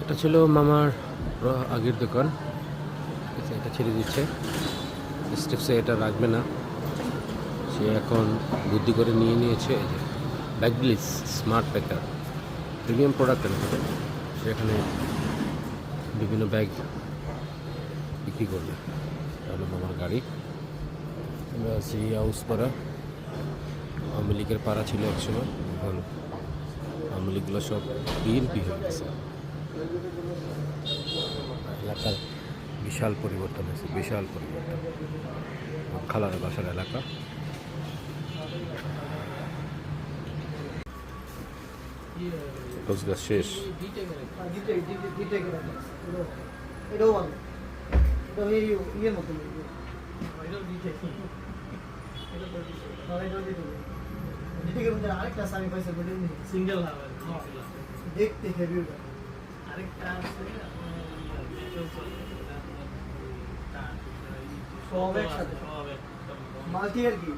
এটা ছিল মামার আগের দোকান, এটা ছেড়ে দিচ্ছে, স্টেপসে এটা রাখবে না, সে এখন বুদ্ধি করে নিয়ে নিয়েছে। এই যে ব্যাগলিস স্মার্ট প্যাকার প্রিমিয়াম প্রোডাক্ট এনেছে, সেখানে বিভিন্ন ব্যাগ বিক্রি করবে। তাহলে মামার গাড়ি। আমরা আছি হাউসপাড়া, আওয়ামী লীগের পাড়া ছিল একসময়, এখন আওয়ামী লীগগুলো সব বিএনপি হয়ে গেছে। এলাকার বিশাল পরিবর্তন হয়েছে, বিশাল পরিবর্তন। খালার বাসার এলাকা। রোজগার শেষ। সিঙ্গেল দেখতে হেভি আরেকটা সব একসাথে মাল্টি আর কি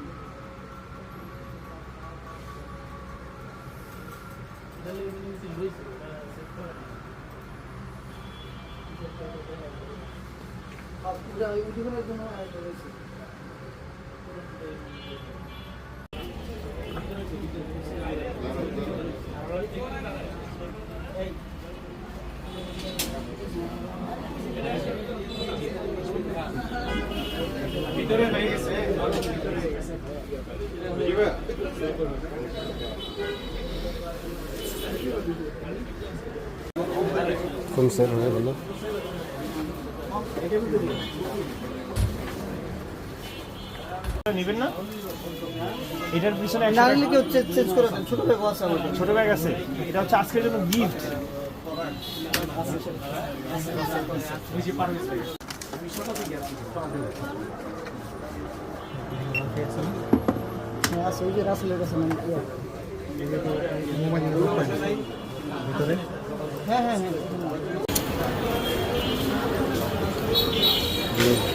ভিতরে হয়ে গেছে কোন স্যার হয় বলো? নিবেন না? এটার পিছনে ছোট ব্যাগ আছে, এটা হচ্ছে আজকের জন্য গিফট।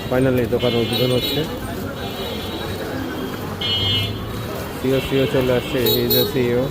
ফাইনালি দোকান উদ্বোধন হচ্ছে। সিও চলে আসছে, এই যে সিও।